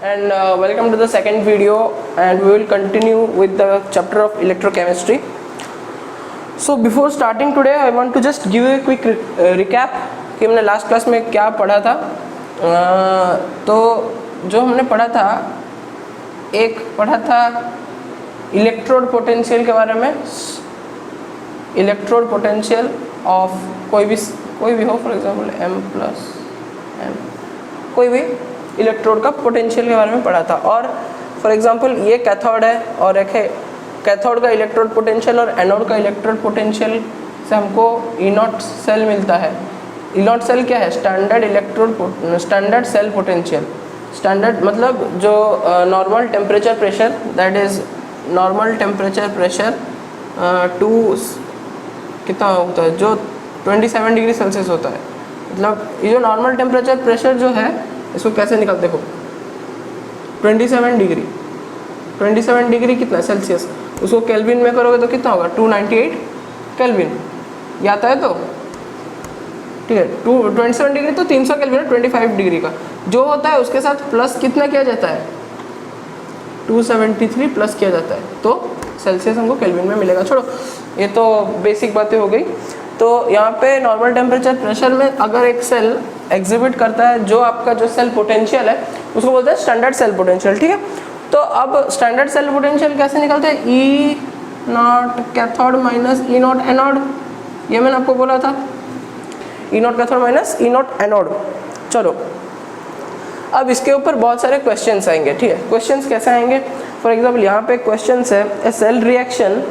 and welcome to the second video, and we will continue with the chapter of electrochemistry. So before starting today I want to just give a quick recap कि हमने last class में क्या पढ़ा था. तो जो हमने पढ़ा था, एक पढ़ा था इलेक्ट्रोड पोटेंशियल के बारे में. इलेक्ट्रोड पोटेंशियल ऑफ कोई भी हो, for example m plus m, कोई भी इलेक्ट्रोड का पोटेंशियल के बारे में पढ़ा था. और फॉर एग्जांपल ये कैथोड है और एक है कैथोड का इलेक्ट्रोड पोटेंशियल और एनोड का इलेक्ट्रोड पोटेंशियल से हमको ई नॉट सेल मिलता है. ई नॉट सेल क्या है? Standard cell potential. स्टैंडर्ड मतलब जो normal temperature pressure, that is normal temperature pressure टू कितना होता है, जो 27 डिग्री सेल्सियस होता है. मतलब ये जो नॉर्मल टेम्परेचर प्रेशर जो है, इसको कैसे निकालते देखो, 27 डिग्री कितना सेल्सियस, उसको केल्विन में करोगे तो कितना होगा? 298 केल्विन. ये आता है तो ठीक है. 27 डिग्री तो 300 केल्विन है. 25 डिग्री का जो होता है उसके साथ प्लस कितना किया जाता है? 273 प्लस किया जाता है, तो सेल्सियस हमको केल्विन में मिलेगा. छोड़ो, ये तो बेसिक बातें हो गई. तो यहाँ पे नॉर्मल टेम्परेचर प्रेशर में अगर एक सेल एग्जिबिट करता है, जो आपका जो सेल पोटेंशियल है उसको बोलते हैं स्टैंडर्ड सेल पोटेंशियल. ठीक है. तो अब स्टैंडर्ड सेल पोटेंशियल कैसे निकलते हैं? E nought cathode minus E nought anode. ये मैंने आपको बोला था, E nought cathode minus E nought anode. चलो, अब इसके ऊपर बहुत सारे क्वेश्चंस आएंगे. ठीक है. क्वेश्चंस कैसे आएंगे? फॉर एग्जाम्पल यहाँ पे क्वेश्चंस है, ए सेल रिएक्शन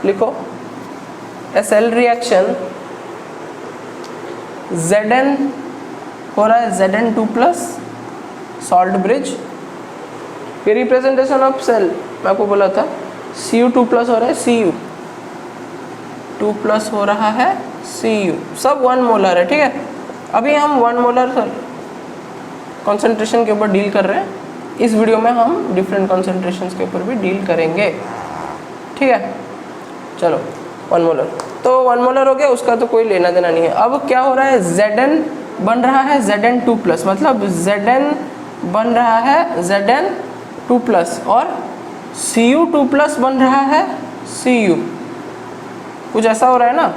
लिखो. ए सेल रिएक्शन Zn हो रहा है, Zn2 प्लस सॉल्ट ब्रिज. फिर रिप्रेजेंटेशन ऑफ सेल मैं आपको बोला था, Cu2 प्लस हो रहा है, Cu2 प्लस हो रहा है, Cu सब 1 मोलर है. ठीक है. अभी हम 1 मोलर कॉन्सेंट्रेशन के ऊपर डील कर रहे हैं. इस वीडियो में हम डिफरेंट कॉन्सेंट्रेशंस के ऊपर भी डील करेंगे. ठीक है. चलो, 1 मोलर तो 1 मोलर हो गया, उसका तो कोई लेना देना नहीं है. अब क्या हो रहा है? Zn बन रहा है Zn2 प्लस, मतलब Zn बन रहा है Zn2 प्लस, और Cu2 प्लस बन रहा है Cu. कुछ ऐसा हो रहा है ना.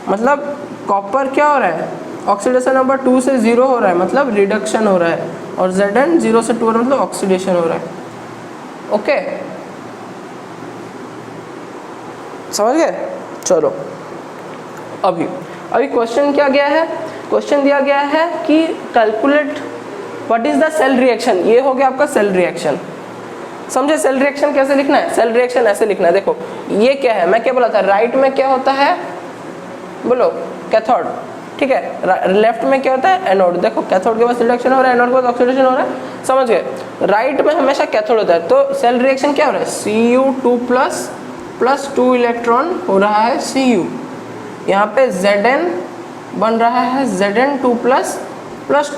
मतलब कॉपर क्या हो रहा है? ऑक्सीडेशन नंबर 2 से 0 हो रहा है, मतलब रिडक्शन हो रहा है. और Zn 0 से 2 हो रहा है, मतलब ऑक्सीडेशन हो रहा है. ओके, समझ गए? चलो, अभी क्वेश्चन क्या गया है? क्वेश्चन दिया गया है कि calculate what is the cell reaction. ये हो गया आपका सेल रिएक्शन. समझे? सेल रिएक्शन कैसे लिखना है? सेल रिएक्शन ऐसे लिखना है. देखो ये क्या है, मैं क्या बोला था, राइट में क्या होता है बोलो? कैथोड. ठीक है. लेफ्ट में क्या होता है? एनोड. देखो कैथोड के पास रिडक्शन हो रहा है, एनोड के पास ऑक्सीडेशन हो रहा है. समझ गए? राइट में हमेशा कैथोड होता है, तो सेल रिएक्शन क्या हो रहा है? Cu2 प्लस 2 इलेक्ट्रॉन हो रहा है Cu. यहाँ पे Zn बन रहा है Zn2 प्लस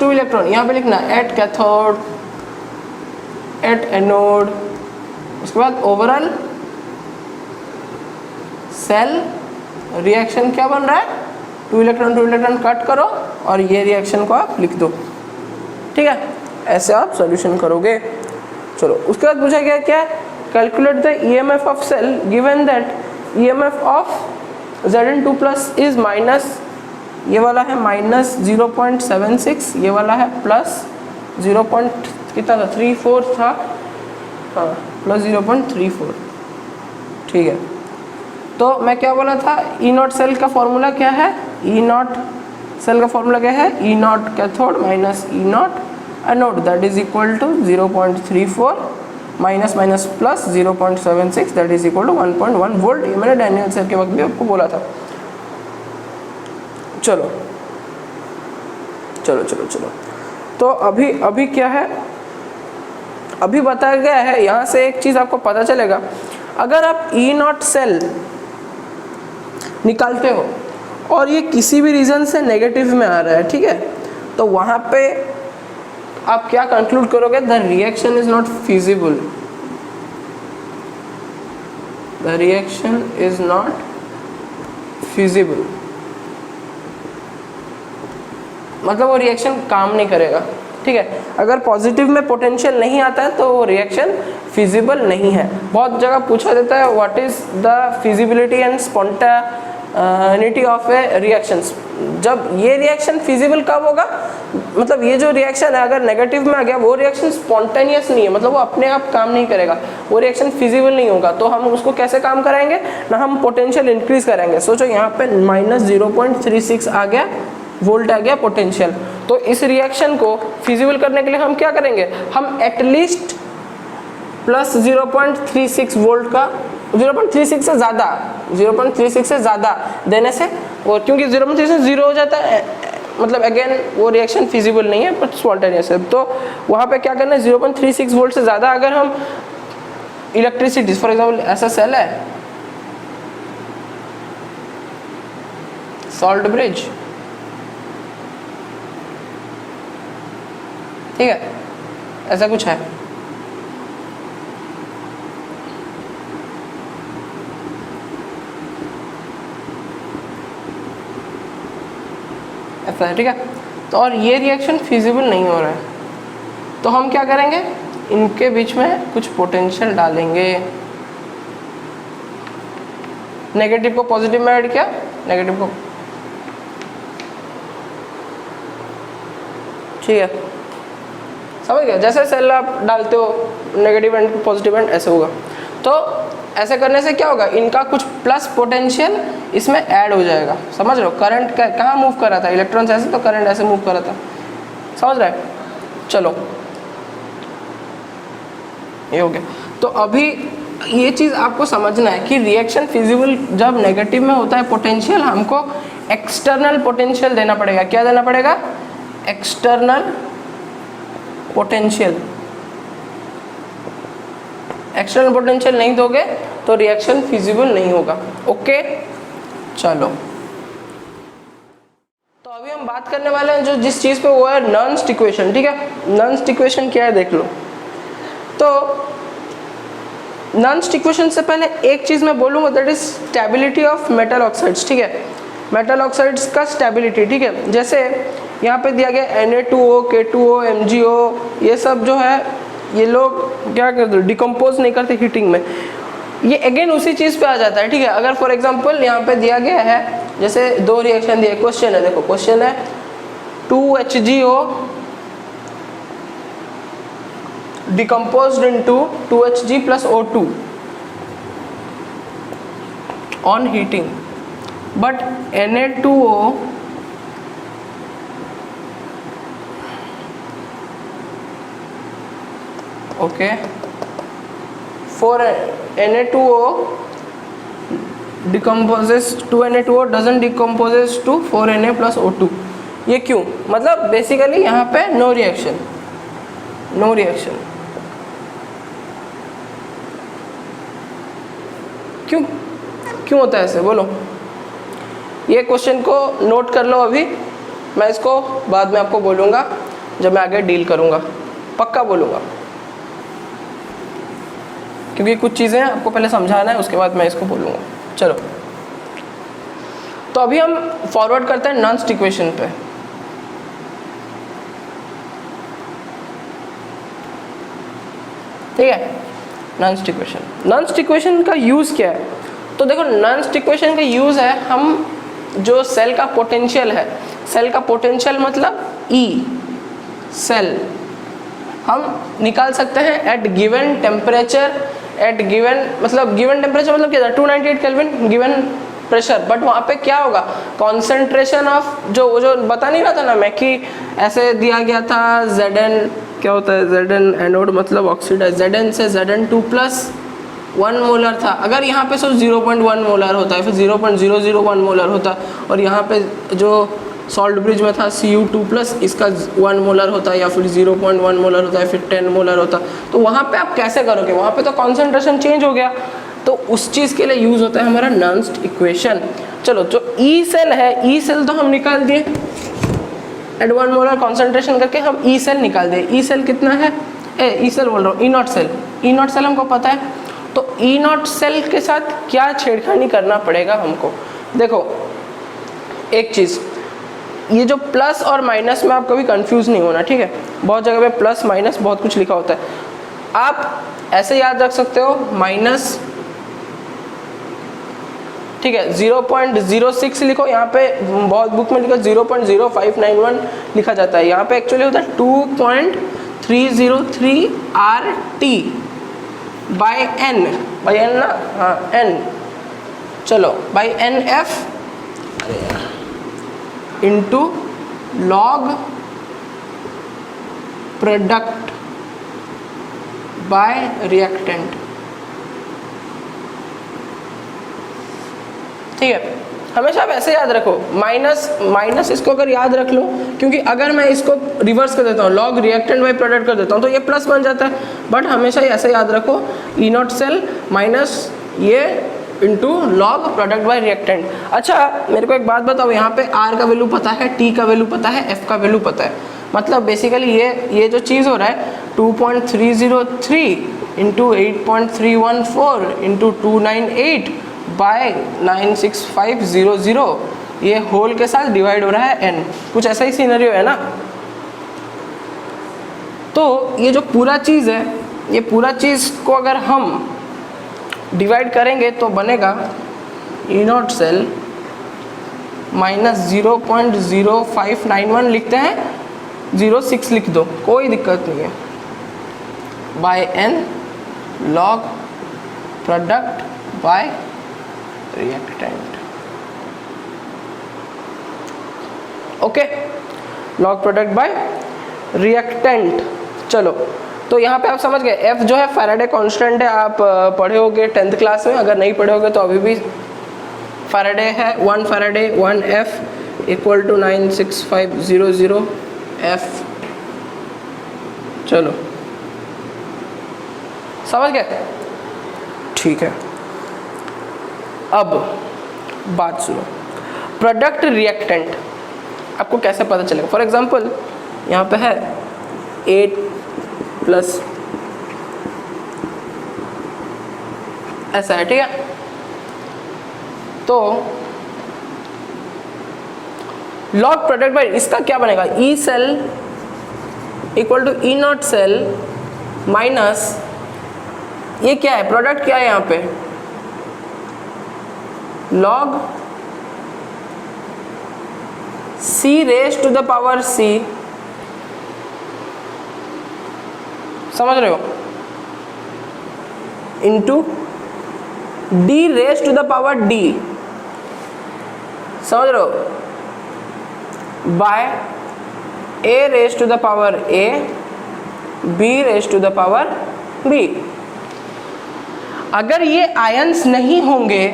2 इलेक्ट्रॉन. यहाँ पे लिखना एट कैथोड, एट एनोड. उसके बाद ओवरऑल सेल रिएक्शन क्या बन रहा है? 2 इलेक्ट्रॉन कट करो और ये रिएक्शन को आप लिख दो. ठीक है. ऐसे आप सॉल्यूशन करोगे. चलो, उसके बाद पूछा गया क्या? Calculate the EMF of cell given that EMF of Zn2 plus is minus, ये वाला है माइनस 0.76, ये वाला है प्लस 0. कितना था? 34 था. हाँ, प्लस 0.34. ठीक है. तो मैं क्या बोला था? ई नॉट सेल का फॉर्मूला क्या है? ई नॉट सेल का फॉर्मूला क्या है? E nought cathode minus E nought anode, that is equal to 0.34 minus minus plus 0.76, that is equal to 1.1 volt. ये मैंने डैनियल सेल के वक्त भी आपको बोला था. चलो चलो चलो चलो. तो अभी क्या है? अभी बताया गया है, यहाँ से एक चीज़ आपको पता चलेगा. अगर आप ई नॉट सेल निकालते हो और ये किसी भी रीज़न से नेगेटिव में आ रहा है, ठीक है, तो वहाँ पे आप क्या कंक्लूड करोगे? The reaction is not feasible. The reaction is not feasible, मतलब वो रिएक्शन काम नहीं करेगा. ठीक है। अगर पॉजिटिव में पोटेंशियल नहीं आता है तो वो रिएक्शन फिजिबल नहीं है। बहुत जगह पूछा जाता है what is the feasibility and spontaneity of A reactions. जब ये रिएक्शन फिजिबल कब होगा, मतलब ये जो रिएक्शन है अगर नेगेटिव में आ गया वो रिएक्शन स्पॉन्टेनियस नहीं है, मतलब वो अपने आप काम नहीं करेगा, वो रिएक्शन फिजिबल नहीं होगा। तो हम उसको कैसे काम कराएंगे ना, हम पोटेंशियल इंक्रीज करेंगे। सोचो यहाँ पे -0.36 आ गया, वोल्ट आ गया पोटेंशियल। तो इस रिएक्शन को फिजिबल करने के लिए हम क्या करेंगे, हम एटलीस्ट प्लस 0.36 वोल्ट का 0.36 से ज़्यादा 0.36 से ज़्यादा देने से, और क्योंकि 0.36 0 हो जाता है मतलब अगेन वो रिएक्शन फिजिबल नहीं है बट स्पॉन्टेनियस है। तो वहाँ पे क्या करना है, 0.36 वोल्ट से ज़्यादा अगर हम इलेक्ट्रिसिटी, फॉर एग्जाम्पल ऐसा सेल है सॉल्ट ब्रिज, ठीक है, ऐसा कुछ है, ऐसा है, ठीक है। तो और ये रिएक्शन फिजिबल नहीं हो रहा है, तो हम क्या करेंगे, इनके बीच में कुछ पोटेंशियल डालेंगे। नेगेटिव को पॉजिटिव में ऐड किया, नेगेटिव को, ठीक है, समझ गया। जैसे सेल आप डालते हो नेगेटिव एंड पॉजिटिव एंड ऐसे होगा। तो ऐसे करने से क्या होगा, इनका कुछ प्लस पोटेंशियल इसमें ऐड हो जाएगा। समझ रहे हो, करंट कहाँ मूव कर रहा था, इलेक्ट्रॉन्स ऐसे, तो करंट ऐसे मूव कर रहा था, समझ रहे हैं। चलो ये हो गया। तो अभी ये चीज़ आपको समझना है कि रिएक्शन फिजिबल जब नेगेटिव में होता है पोटेंशियल, हमको एक्सटर्नल पोटेंशियल देना पड़ेगा। क्या देना पड़ेगा, एक्सटर्नल पोटेंशियल। एक्सटर्नल पोटेंशियल नहीं दोगे तो रिएक्शन फिजिबल नहीं होगा। ओके चलो, तो अभी हम बात करने वाले हैं जो जिस चीज़ पे, वो है नर्न्स इक्वेशन, ठीक है। नर्न्स इक्वेशन क्या है देख लो। तो नर्न्स इक्वेशन से पहले एक चीज़ मैं बोलूँगा, that is stability of metal oxides, ठीक है। मेटल ऑक्साइड्स का स्टेबिलिटी, ठीक है। जैसे यहाँ पे दिया गया Na2O, K2O, MgO, ये सब जो है ये लोग क्या करते हैं, डिकम्पोज नहीं करते हीटिंग में। ये अगेन उसी चीज़ पे आ जाता है, ठीक है। अगर फॉर एग्जांपल यहाँ पे दिया गया है, जैसे दो रिएक्शन दिए, क्वेश्चन है, देखो क्वेश्चन है 2HgO decomposed into 2Hg plus O2 on heating, but Na2O okay for Na2O decomposes, 2Na2O doesn't decomposes to 4Na plus O2। ये क्यों, मतलब बेसिकली यहाँ पे नो रिएक्शन, नो रिएक्शन। क्यों क्यों होता है ऐसे, बोलो। ये क्वेश्चन को नोट कर लो अभी, मैं इसको बाद में आपको बोलूँगा जब मैं आगे डील करूँगा, पक्का बोलूँगा, क्योंकि कुछ चीज़ें आपको पहले समझाना है, उसके बाद मैं इसको बोलूँगा। चलो, तो अभी हम फॉरवर्ड करते हैं नर्न्स इक्वेशन पे। ठीक है, नर्न्स इक्वेशन, नर्न्स इक्वेशन का यूज़ क्या है। तो देखो नर्न्स इक्वेशन का यूज़ है, हम जो सेल का पोटेंशियल है, सेल का पोटेंशियल मतलब E सेल, हम निकाल सकते हैं at given temperature, at given मतलब गिवन टेम्परेचर मतलब क्या था, 298 केल्विन गिवन प्रेशर। बट वहाँ पे क्या होगा, कॉन्सेंट्रेशन ऑफ जो बता नहीं रहा था ना मैं कि ऐसे दिया गया था Zn, क्या होता है Zn एनोड मतलब ऑक्सीडाइज, Zn से Zn2 प्लस 1 मोलर था। अगर यहाँ पे सिर्फ 0.1 मोलर होता है, फिर 0.001 मोलर होता, और यहाँ पे जो सॉल्ट ब्रिज में था Cu2 प्लस इसका 1 मोलर होता है, या फिर 0.1 मोलर होता है, फिर 10 मोलर होता, तो वहाँ पे आप कैसे करोगे, वहाँ पे तो कॉन्सेंट्रेशन चेंज हो गया। तो उस चीज़ के लिए यूज़ होता है हमारा नर्न्स इक्वेशन। चलो, जो ई सेल है, ई सेल तो हम निकाल दिए एट 1 मोलर कॉन्सेंट्रेशन करके, हम ई सेल निकाल दिए। ई सेल कितना है, ई सेल बोल रहा हूँ, E not cell, E not cell हमको पता है। तो ई नॉट सेल के साथ क्या छेड़खानी करना पड़ेगा हमको, देखो एक चीज़, ये जो प्लस और माइनस में आप कभी कंफ्यूज नहीं होना, ठीक है। बहुत जगह पे प्लस माइनस बहुत कुछ लिखा होता है, आप ऐसे याद रख सकते हो माइनस, ठीक है। 0.06 लिखो, यहाँ पे बहुत बुक में लिखो 0.0591 लिखा जाता है, यहाँ पे एक्चुअली होता है 2.303 RT बाय एन ना, हाँ एन, चलो by NF into log product by reactant, ठीक है। हमेशा आप ऐसे याद रखो, माइनस इसको अगर याद रख लो, क्योंकि अगर मैं इसको रिवर्स कर देता हूँ, लॉग रिएक्टेंट बाय प्रोडक्ट कर देता हूँ तो ये प्लस बन जाता है, बट हमेशा ही ऐसे याद रखो ई नॉट सेल माइनस ये into log product by reactant. अच्छा मेरे को एक बात बताओ, यहाँ पे R का वैल्यू पता है, T का वैल्यू पता है, F का वैल्यू पता है, मतलब बेसिकली ये जो चीज़ हो रहा है 2.303 इंटू 8.314 इंटू 298 बाय 96500, ये होल के साथ डिवाइड हो रहा है n, कुछ ऐसा ही सिनेरियो है ना। तो ये जो पूरा चीज़ है, ये पूरा चीज़ को अगर हम डिवाइड करेंगे तो बनेगा ई नॉट सेल माइनस 0.0591 लिखते हैं, 06 लिख दो, कोई दिक्कत नहीं है, by n log product by reactant, okay, log product by reactant. चलो तो यहाँ पे आप समझ गए, F जो है फैराडे कांस्टेंट है, आप पढ़े होगे 10th क्लास में, अगर नहीं पढ़े होगे तो अभी भी फैराडे है, 1 Faraday 1 F equal to 96500 F। चलो समझ गए, ठीक है। अब बात सुनो, प्रोडक्ट रिएक्टेंट आपको कैसे पता चलेगा। फॉर एग्जांपल यहाँ पे है 8 प्लस ऐसा है, ठीक है। तो लॉग प्रोडक्ट बाय इसका क्या बनेगा, E cell equal to E not cell minus ये क्या है, प्रोडक्ट क्या है यहाँ पे, log C raise to the power C, समझ रहे हो, into D raise to the power D, समझ रहे हो, by A raise to the power A B raise to the power B। अगर ये आयंस नहीं होंगे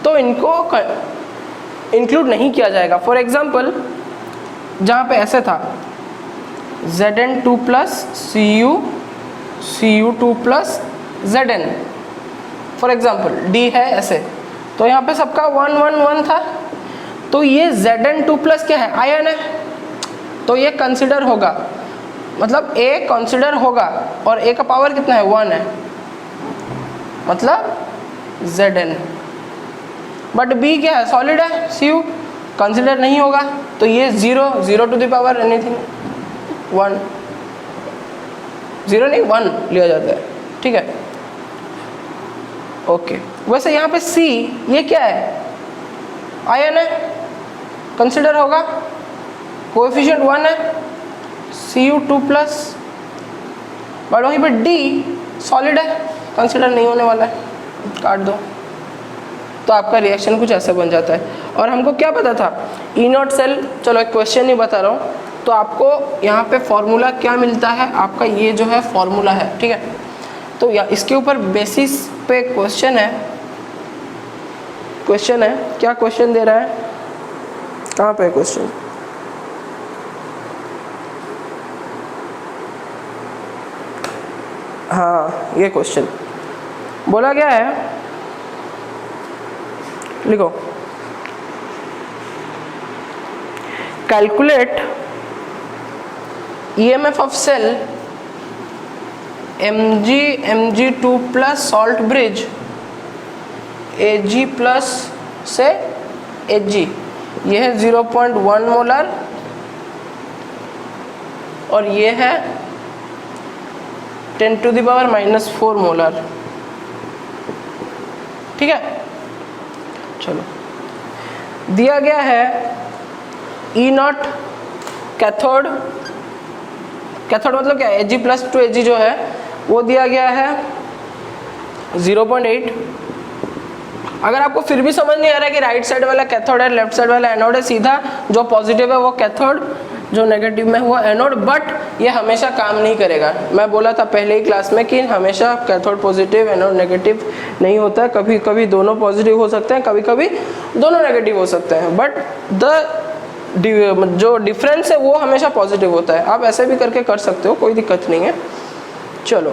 तो इनको इंक्लूड नहीं किया जाएगा। फॉर एग्जाम्पल जहाँ पे ऐसे था Zn2 plus Cu2 plus Zn, for example D है ऐसे, तो यहाँ पे सबका 1 1 1 था, तो ये Zn2 प्लस क्या है, आयन है, तो ये कंसिडर होगा, मतलब A कंसिडर होगा, और A का पावर कितना है 1 है, मतलब Zn। बट B क्या है, सॉलिड है, Cu कंसिडर नहीं होगा, तो ये 0 टू द पावर एनीथिंग 1, 0 नहीं 1 लिया जाता है, ठीक है, ओके। वैसे यहाँ पे C ये क्या है, आयन है, कंसिडर होगा, कोएफिशिएंट 1 है, Cu2 प्लस, बट वहीं पे D सॉलिड है, कंसिडर नहीं होने वाला है, काट दो। तो आपका रिएक्शन कुछ ऐसा बन जाता है। और हमको क्या पता था, ई नॉट सेल, चलो एक क्वेश्चन ही बता रहा हूँ, तो आपको यहाँ पे फॉर्मूला क्या मिलता है, आपका ये जो है फॉर्मूला है, ठीक है। तो या इसके ऊपर बेसिस पे क्वेश्चन है, क्या क्वेश्चन दे रहा है, कहाँ पे क्वेश्चन, हाँ ये क्वेश्चन बोला गया है, लिखो, calculate EMF of cell Mg2 plus salt bridge Ag plus से Hg, ये है 0.1 मोलर और ये है 10⁻⁻⁴ मोलर। ठीक है, चलो दिया गया है E0 कैथोड, कैथोड मतलब क्या, Ag+2 Ag जो है वो दिया गया है 0.8। अगर आपको फिर भी समझ नहीं आ रहा है कि राइट साइड वाला कैथोड है, लेफ्ट साइड वाला एनोड है, सीधा जो पॉजिटिव है वो कैथोड, जो नेगेटिव में हुआ एनोड, बट ये हमेशा काम नहीं करेगा। मैं बोला था पहले ही क्लास में कि हमेशा कैथोड पॉजिटिव एनोड नेगेटिव नहीं होता है, कभी कभी दोनों पॉजिटिव हो सकते हैं, कभी कभी दोनों नेगेटिव हो सकते हैं, बट जो डिफरेंस है वो हमेशा पॉजिटिव होता है। आप ऐसे भी करके कर सकते हो, कोई दिक्कत नहीं है। चलो,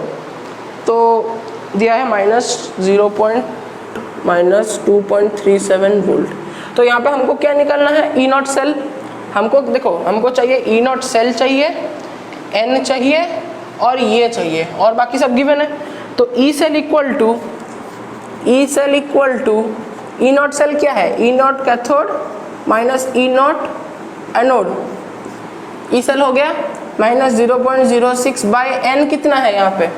तो दिया है -2.37 वोल्ट। तो यहाँ पे हमको क्या निकालना है, E0 सेल। हमको देखो, हमको चाहिए E0 सेल चाहिए, N चाहिए और ये चाहिए, और बाकी सब गिवन है। तो E cell equal to E0 cell क्या है, E0 cathode minus E0 anode. E cell हो गया -0.06 बाय N कितना है यहाँ पे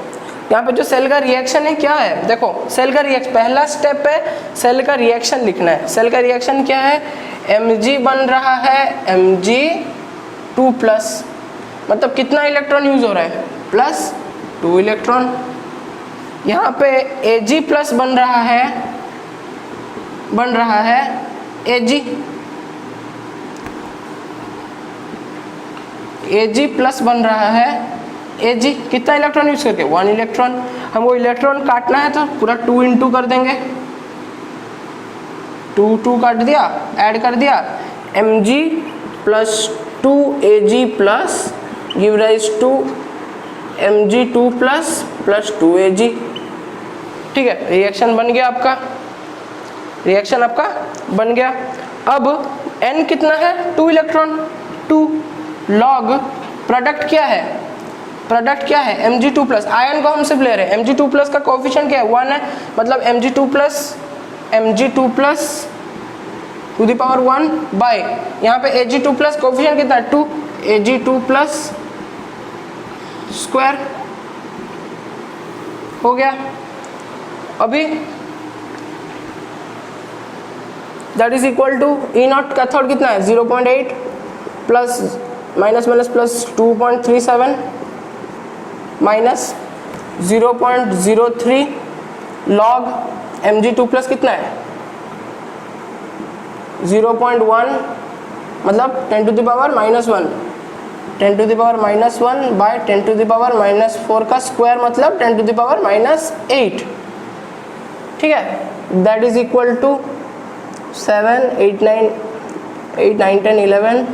जो सेल का रिएक्शन है क्या है, देखो सेल का रिएक्शन, पहला स्टेप है सेल का रिएक्शन लिखना है। सेल का रिएक्शन क्या है, Mg बन रहा है Mg2+, मतलब कितना इलेक्ट्रॉन यूज हो रहा है, +2 इलेक्ट्रॉन। यहाँ पे Ag+ बन रहा है Ag+ बन रहा है Ag, कितना इलेक्ट्रॉन यूज करके, 1 इलेक्ट्रॉन। हमको इलेक्ट्रॉन काटना है तो पूरा 2 इंटू कर देंगे, 2 काट दिया, ऐड कर दिया, Mg+2 Ag+ give rise to Mg2+ 2 Ag। ठीक है, रिएक्शन बन गया आपका, रिएक्शन आपका बन गया। अब N कितना है, 2 इलेक्ट्रॉन, 2 लॉग प्रोडक्ट क्या है, Mg2+। आयन को हम सिर्फ ले रहे हैं, Mg2+ का कोएफिशिएंट क्या है, 1 है, मतलब Mg2+ to the power 1 bye यहाँ पे Ag2+ कोएफिशिएंट कितना है, 2, Ag2+ स्क्वायर हो गया। अभी that is equal to E0 cathode कितना है, 0.8 plus minus plus 2.37 minus 0.03 log Mg2+ कितना है, 0.1, मतलब 10⁻⁻1 10⁻⁻1 बाय 10⁻⁻4 का स्क्वायर, मतलब 10⁻⁻8। ठीक है, that is equal to 7, 8, 9, 10, 11,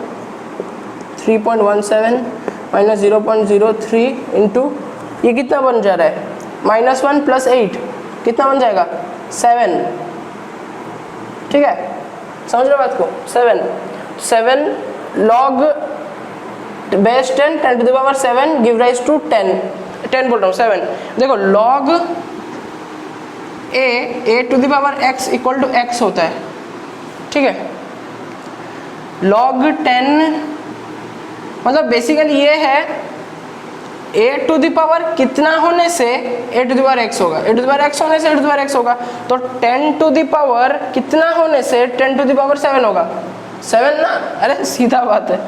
3.17 minus 0.03 into ये कितना बन जा रहा है, -1 + 8 कितना बन जाएगा, 7। ठीक है, समझ रहे बात को, 7 log base 10 10⁻⁷ give rise to 10 बोल रहा हूँ 7। देखो log a⁴x equal to x होता है। ठीक है, लॉग 10 मतलब बेसिकली ये है a⁴ कितना होने से a⁴x होगा, a⁴x होने से a⁴x होगा, तो 10⁻⁴ कितना होने से 10⁻⁷ होगा, 7 ना। अरे सीधा बात है,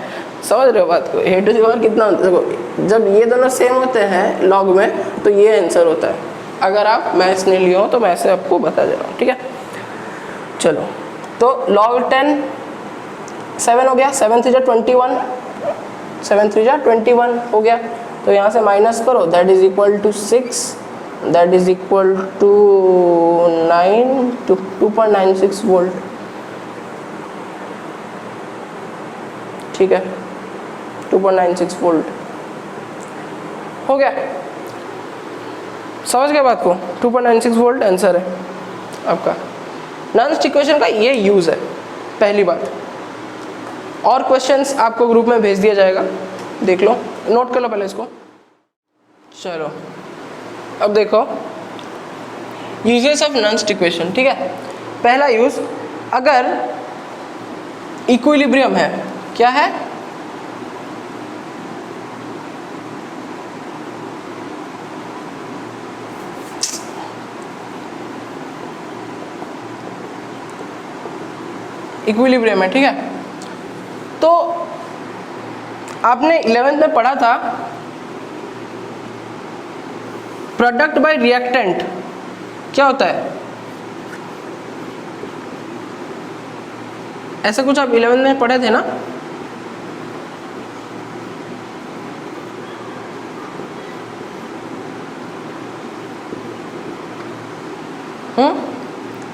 समझ रहे हो बात को, a⁴ कितना होता है, देखो जब ये दोनों सेम होते हैं लॉग में तो ये आंसर होता है। अगर आप मैथ्स नहीं लिए हो तो मैं ऐसे आपको बता दे रहा हूँ। ठीक है, चलो तो log 10 7 हो गया, 7 3 21, 7 3 21 हो गया। तो यहाँ से माइनस करो, that is equal to 6, that is equal to 2.96 volt. ठीक है, 2.96 वोल्ट हो गया, समझ गए बात को, 2.96 वोल्ट आंसर है आपका। नॉन्स्ट इक्वेशन का ये यूज है, पहली बात। और क्वेश्चंस आपको ग्रुप में भेज दिया जाएगा, देख लो, नोट कर लो पहले इसको। चलो अब देखो यूजेस ऑफ नॉन्स्ट इक्वेशन। ठीक है, पहला यूज, अगर इक्विलिब्रियम है। क्या है? इक्विलिब्रियम है, ठीक है। तो आपने 11th में पढ़ा था प्रोडक्ट बाय रिएक्टेंट क्या होता है, ऐसा कुछ आप 11th में पढ़े थे ना?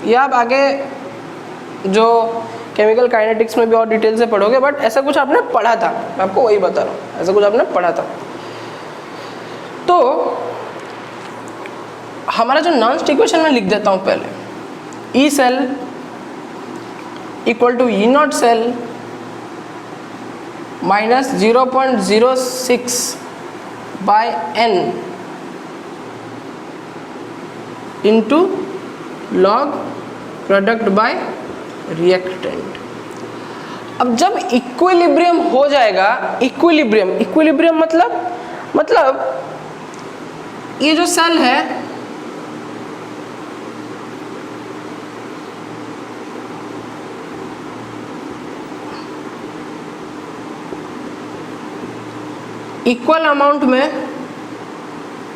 या आप आगे जो केमिकल काइनेटिक्स में भी और डिटेल से पढ़ोगे, बट ऐसा कुछ आपने पढ़ा था, मैं आपको वही बता रहा हूँ, ऐसा कुछ आपने पढ़ा था। तो हमारा जो नॉन्स्ट इक्वेशन में लिख देता हूँ पहले, E cell equal to E not cell minus 0.06 by n into log product by reactant. अब जब इक्विलिब्रियम हो जाएगा, इक्विलिब्रियम मतलब ये जो सेल है इक्वल अमाउंट में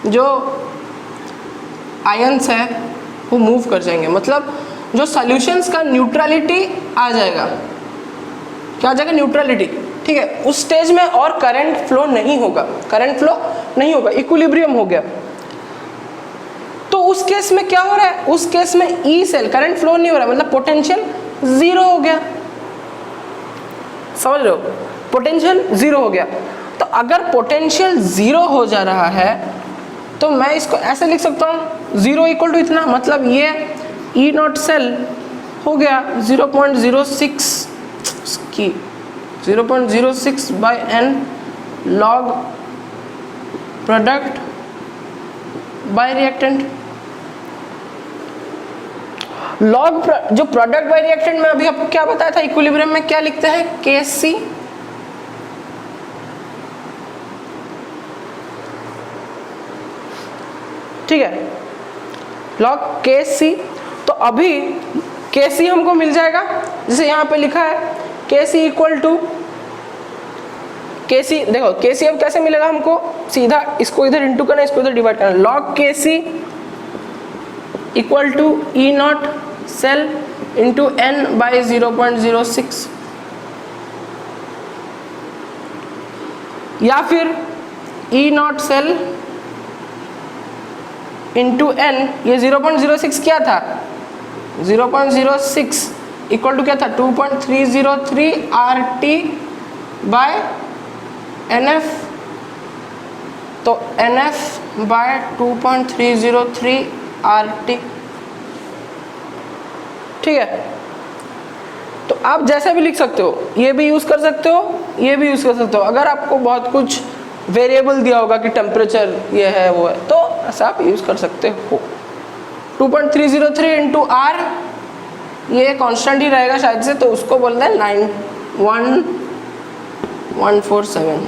जो आयंस है वो मूव कर जाएंगे, मतलब जो सॉल्यूशंस का न्यूट्रलिटी आ जाएगा। क्या आ जाएगा? न्यूट्रलिटी, ठीक है। उस स्टेज में और करंट फ्लो नहीं होगा, इक्विलिब्रियम हो गया। तो उस केस में क्या हो रहा है? उस केस में ई सेल करंट फ्लो नहीं हो रहा, मतलब पोटेंशियल जीरो हो गया। समझ रहे हो? पोटेंशियल जीरो हो गया। तो अगर पोटेंशियल जीरो हो जा रहा है तो मैं इसको ऐसे लिख सकता हूँ, जीरो इक्वल टू इतना, मतलब ये ई नॉट सेल हो गया 0.06 by n log product by reactant. Log जो प्रोडक्ट बाय रिएक्टेंट में अभी आपको क्या बताया था, इक्विलिब्रियम में क्या लिखते हैं? Kc ठीक है, लॉग Kc। तो अभी Kc हमको मिल जाएगा, जैसे यहाँ पे लिखा है Kc इक्वल टू Kc, देखो Kc अब कैसे मिलेगा हमको, सीधा इसको इधर इंटू करना, इसको इधर डिवाइड करना। Log Kc equal to E not cell into n by 0.06, या फिर E not cell into n, ये 0.06 क्या था, 0.06 इक्वल टू क्या था, 2.303 RT बाय NF। तो NF बाय 2.303 RT, ठीक है। तो आप जैसे भी लिख सकते हो, ये भी यूज कर सकते हो, ये भी यूज कर सकते हो। अगर आपको बहुत कुछ वेरिएबल दिया होगा कि टेम्परेचर ये है वो है, तो ऐसा आप यूज कर सकते हो। 2.303 इंटू R, ये कांस्टेंट ही रहेगा शायद से, तो उसको बोलते हैं 91147,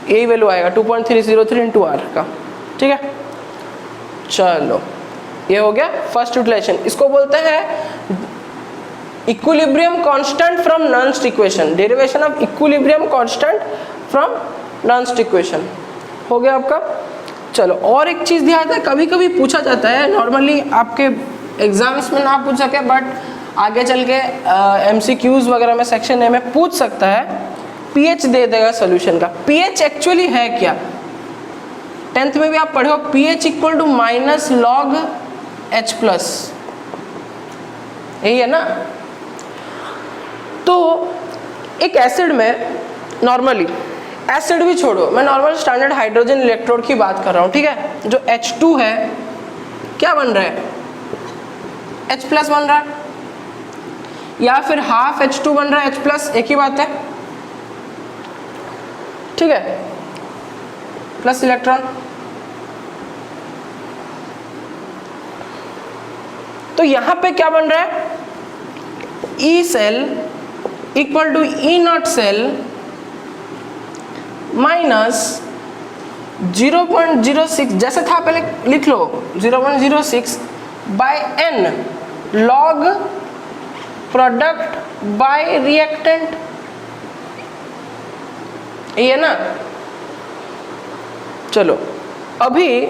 यही वैल्यू आएगा 2.303 इंटू R का, ठीक है। चलो ये हो गया फर्स्ट यूटिलाइजेशन, इसको बोलते हैं equilibrium constant from Nernst equation, derivation of equilibrium constant from Nernst equation हो गया आपका। चलो और एक चीज़ ध्यान है, कभी कभी पूछा जाता है, नॉर्मली आपके एग्जाम्स में ना पूछ सके बट आगे चल के MCQs वगैरह में सेक्शन ए में पूछ सकता है, pH दे देगा सोल्यूशन का। pH एक्चुअली है क्या, 10th में भी आप पढ़े हो, pH equal to minus log H+, यही है ना। तो एक एसिड में नॉर्मली, एसिड भी छोड़ो, मैं नॉर्मल स्टैंडर्ड हाइड्रोजन इलेक्ट्रोड की बात कर रहा हूँ, ठीक है। जो H2 है क्या बन रहा है, H+ बन रहा है, या फिर हाफ H2 बन रहा है H+, एक ही बात है, ठीक है, प्लस इलेक्ट्रॉन। तो यहां पे क्या बन रहा है, E cell equal to E not cell minus 0.06, जैसे था पहले लिख लो, 0.06 by n log product by reactant, ये ना। चलो अभी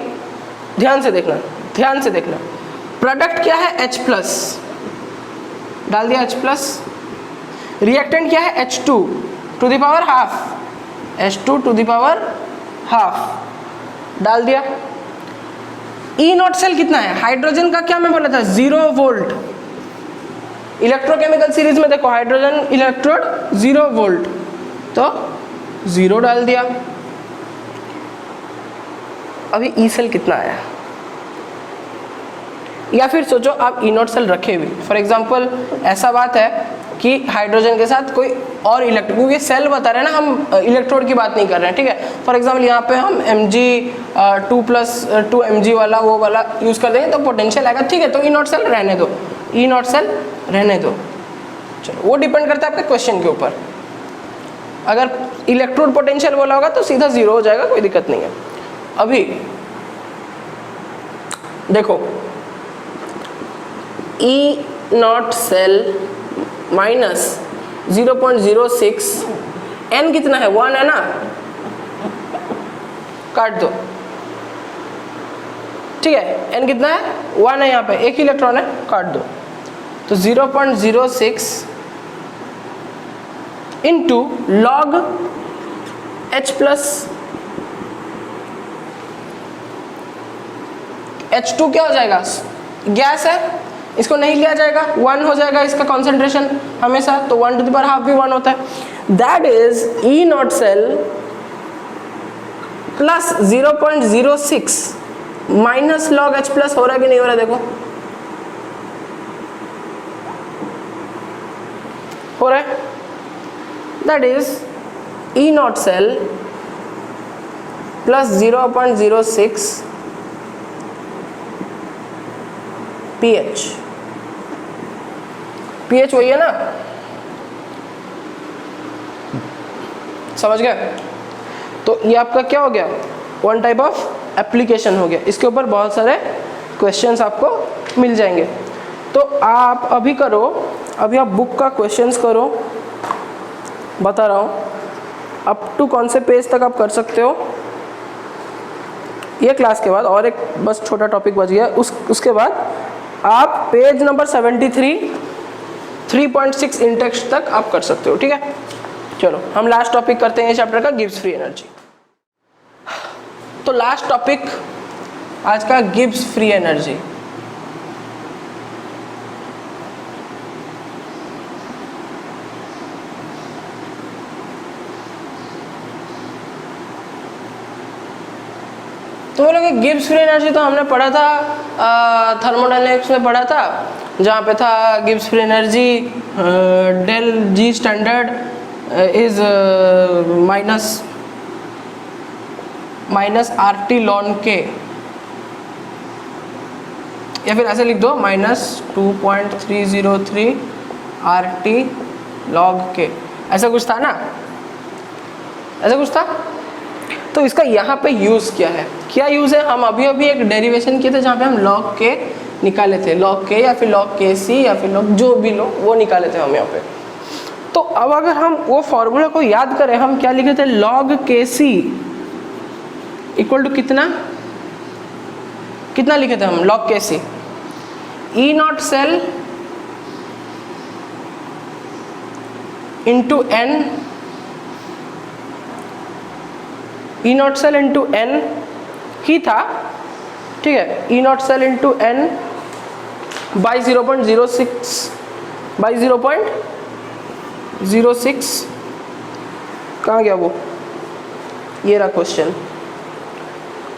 ध्यान से देखना, ध्यान से देखना, प्रोडक्ट क्या है H प्लस, डाल दिया H प्लस, रिएक्टेंट क्या है H2 to the power half, H2 to the power half, डाल दिया। ई नॉट सेल कितना है, हाइड्रोजन का क्या मैं बोला था, 0 वोल्ट। इलेक्ट्रोकेमिकल सीरीज में देखो हाइड्रोजन इलेक्ट्रोड 0 वोल्ट, तो 0 डाल दिया। अभी ई सेल कितना आया, या फिर सोचो आप ई नॉट सेल रखे भी, फॉर एग्जांपल ऐसा बात है कि हाइड्रोजन के साथ कोई और इलेक्ट्रोड, क्योंकि सेल बता रहे हैं ना, हम इलेक्ट्रोड की बात नहीं कर रहे हैं, ठीक है। फॉर एग्जांपल यहाँ पे हम Mg2+2 Mg वाला वो वाला यूज कर देंगे तो पोटेंशियल आएगा, ठीक है। तो ई नॉट सेल रहने दो, ई नॉट सेल रहने दो। चलो वो डिपेंड करता है आपके क्वेश्चन के ऊपर, अगर इलेक्ट्रोड पोटेंशियल बोला होगा तो सीधा 0 हो जाएगा, कोई दिक्कत नहीं है। अभी देखो ई नॉट सेल माइनस 0.06, n कितना है, 1 है ना, काट दो, ठीक है। n कितना है, 1 है, यहाँ पे एक इलेक्ट्रॉन है, काट दो। तो 0.06 into log H plus, H2 क्या हो जाएगा, गैस है, इसको नहीं लिया जाएगा, 1 हो जाएगा इसका कॉन्सेंट्रेशन हमेशा, तो 1 टू द पावर हाफ भी 1 होता है। That is E not cell plus 0.06 minus log H plus, हो रहा है कि नहीं हो रहा है, देखो हो रहा है। That is E not cell plus 0.06 pH, pH वही है ना, समझ गए। तो ये आपका क्या हो गया, वन टाइप ऑफ एप्लीकेशन हो गया, इसके ऊपर बहुत सारे क्वेश्चंस आपको मिल जाएंगे। तो आप अभी करो, अभी आप बुक का क्वेश्चंस करो, बता रहा हूँ अप टू कौन से पेज तक आप कर सकते हो। ये क्लास के बाद और एक बस छोटा टॉपिक बच गया, उसके बाद आप पेज नंबर 73 3.6 इंडेक्स तक आप कर सकते हो, ठीक है। चलो हम लास्ट टॉपिक करते हैं चैप्टर का, गिब्स फ्री एनर्जी। तो लास्ट टॉपिक आज का गिब्स फ्री एनर्जी। तो बोलोगे गिब्स फ्री एनर्जी तो हमने पढ़ा था, थर्मोडायनेमिक्स में पढ़ा था, जहाँ पे था Gibbs free energy del G standard is minus RT ln K, या फिर ऐसे लिख दो -2.303 RT log K, ऐसा कुछ था ना, ऐसा कुछ था। तो इसका यहाँ पे यूज़ क्या है, क्या यूज़ है, हम अभी अभी एक डेरिवेशन किए थे जहाँ पे हम log K निकाले थे, log K या फिर log KC या फिर log जो भी लो वो निकाले थे हम यहाँ पे। तो अब अगर हम वो फॉर्मूला को याद करें, हम क्या लिखे थे, log KC इक्वल टू कितना कितना लिखे थे हम, log KC E not cell into N, E not cell into N ही था, ठीक है। E not cell into N by 0.06 by 0.06, कहाँ गया वो, ये रहा क्वेश्चन,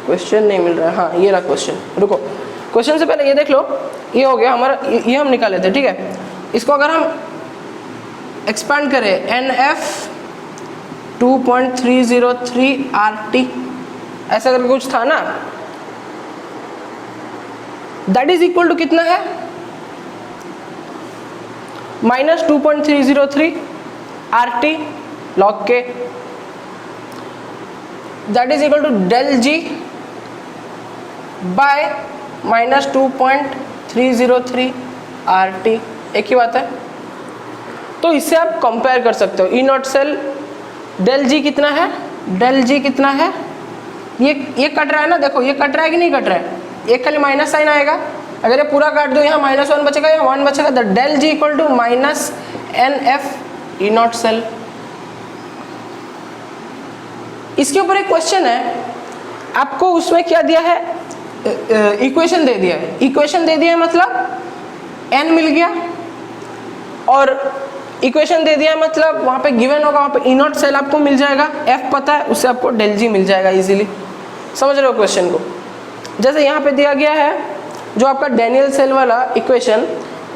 क्वेश्चन नहीं मिल रहा है, हाँ ये रहा क्वेश्चन, रुको क्वेश्चन से पहले ये देख लो, ये हो गया हमारा, ये हम निकाले थे, ठीक है। इसको अगर हम एक्सपांड करें, NF 2.303 RT ऐसा करके कुछ था ना, दैट इज इक्वल टू कितना है, -2.303, RT log K, that is equal to del G by minus 2.303 RT, एक ही बात है। तो इससे आप कंपेयर कर सकते हो। ई नॉट सेल डेल जी कितना है, डेल जी कितना है, ये कट रहा है ना, देखो ये कट रहा है कि नहीं कट रहा है, एक खाली माइनस साइन आएगा, अगर ये पूरा काट दो यहाँ -1 बचेगा, यहाँ 1 बचेगा, the del G equal to minus NF E not cell. इसके ऊपर एक क्वेश्चन है, आपको उसमें क्या दिया है, इक्वेशन दे दिया है, इक्वेशन दे दिया है मतलब n मिल गया, और इक्वेशन दे दिया है मतलब वहाँ पे गिवन होगा, वहाँ पे ई नॉट सेल आपको मिल जाएगा, f पता है, उससे आपको डेल जी मिल जाएगा इजीली। समझ रहे हो क्वेश्चन को? जैसे यहाँ पे दिया गया है जो आपका डैनियल सेल वाला इक्वेशन,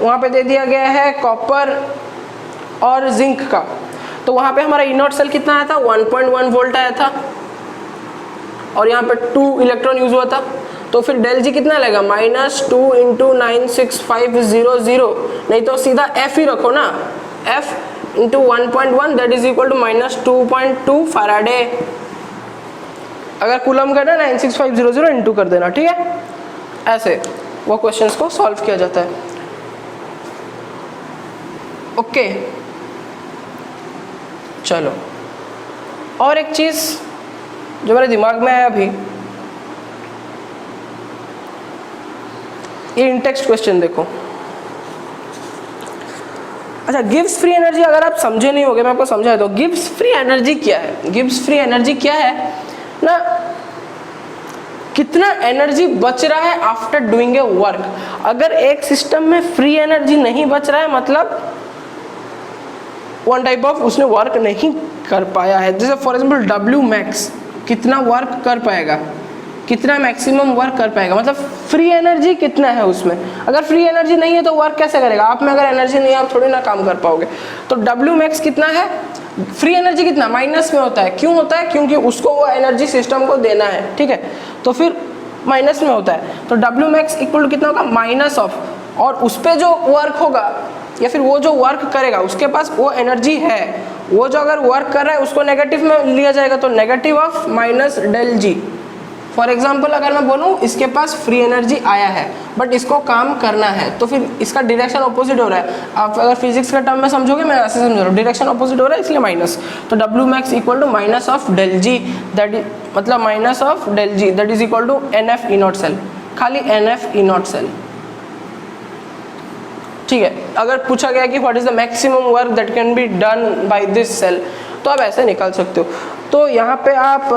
वहाँ पे दे दिया गया है कॉपर और जिंक का, तो वहाँ पे हमारा ई नॉट सेल कितना आया था, 1.1 वोल्ट आया था, और यहाँ पे 2 इलेक्ट्रॉन यूज हुआ था, तो फिर डेल जी कितना लगेगा, -2 × 96500, नहीं तो सीधा f ही रखो ना, f × 1.1 that is equal to -2.2 Faraday. अगर कूलम करना 96500 इंटू कर देना, ठीक है, ऐसे वो क्वेश्चंस को सॉल्व किया जाता है। ओके चलो, और एक चीज जो मेरे दिमाग में है अभी, ये इन-टेक्स्ट क्वेश्चन देखो। अच्छा, गिब्स फ्री एनर्जी अगर आप समझे नहीं होगे, मैं आपको समझा दूं, गिब्स फ्री एनर्जी क्या है। गिब्स फ्री एनर्जी क्या है ना, कितना एनर्जी बच रहा है आफ्टर डूइंग ए वर्क। अगर एक सिस्टम में फ्री एनर्जी नहीं बच रहा है मतलब वन टाइप ऑफ उसने वर्क नहीं कर पाया है। जैसे फॉर एग्जांपल डब्ल्यू मैक्स कितना वर्क कर पाएगा, कितना मैक्सिमम वर्क कर पाएगा, मतलब फ्री एनर्जी कितना है उसमें। अगर फ्री एनर्जी नहीं है तो वर्क कैसे करेगा, आप में अगर एनर्जी नहीं है आप थोड़ी ना काम कर पाओगे। तो डब्ल्यू मैक्स कितना है, फ्री एनर्जी कितना, माइनस में होता है। क्यों होता है, क्योंकि उसको वो एनर्जी सिस्टम को देना है, ठीक है, तो फिर माइनस में होता है। तो डब्ल्यू मैक्स इक्वल टू कितना होगा, माइनस ऑफ, और उस पर जो वर्क होगा या फिर वो जो वर्क करेगा उसके पास वो एनर्जी है, वो जो अगर वर्क कर रहा है उसको नेगेटिव में लिया जाएगा, तो negative of minus del G. For example अगर मैं बोलूँ इसके पास फ्री एनर्जी आया है बट इसको काम करना है, तो फिर इसका डायरेक्शन ऑपोजिट हो रहा है। आप अगर फिजिक्स के टर्म में समझोगे, मैं ऐसे समझ रहा हूँ, डायरेक्शन ऑपोजिट हो रहा है इसलिए माइनस। तो W max equal to minus of del G, that is मतलब minus of del G that is equal to NF E not cell, खाली NF ई नॉट सेल, ठीक है। अगर पूछा गया कि what is the maximum work that can be done by this cell, तो आप ऐसे निकाल सकते हो। तो यहाँ पे आप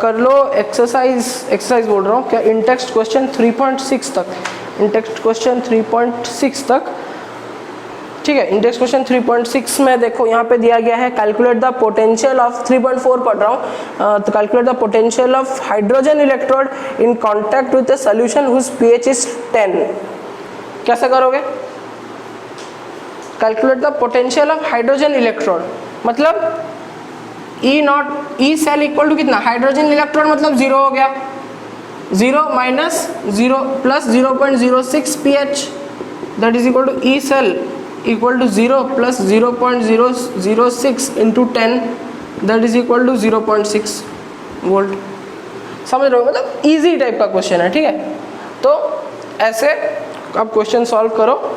कर लो एक्सरसाइज बोल रहा हूँ क्या, इन टेक्स्ट क्वेश्चन 3.6 तक, इन टेक्स्ट क्वेश्चन 3.6 तक, ठीक है। इन टेक्स्ट क्वेश्चन 3.6 में देखो यहाँ पे दिया गया है कैलकुलेट द पोटेंशियल ऑफ, 3.4 पढ़ रहा हूँ, तो calculate the potential of hydrogen electrode in contact with a solution whose pH is 10। कैसे करोगे, calculate the potential of hydrogen electrode, मतलब E nought E cell equal to कितना, हाइड्रोजन इलेक्ट्रोड मतलब 0 हो गया, 0 minus 0 plus 0.06 pH that is equal to E cell equal to 0 plus 0.006 into 10 that is equal to 0.6 volt. समझ रहे हो, मतलब easy type का क्वेश्चन है, ठीक है। तो ऐसे आप क्वेश्चन सॉल्व करो,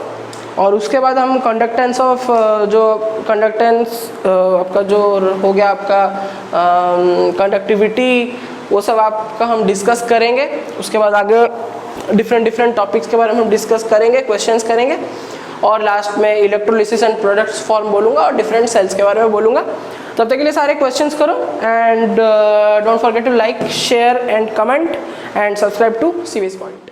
और उसके बाद हम कंडक्टेंस ऑफ जो कंडक्टेंस आपका जो हो गया आपका कंडक्टिविटी, वो सब आपका हम डिस्कस करेंगे। उसके बाद आगे डिफरेंट टॉपिक्स के बारे में हम डिस्कस करेंगे, क्वेश्चंस करेंगे, और लास्ट में इलेक्ट्रोलिसिस एंड प्रोडक्ट्स फॉर्म बोलूँगा और डिफरेंट सेल्स के बारे में बोलूँगा। तब तक के लिए सारे क्वेश्चंस करो, and don't forget to like, share and comment and subscribe to CVS point.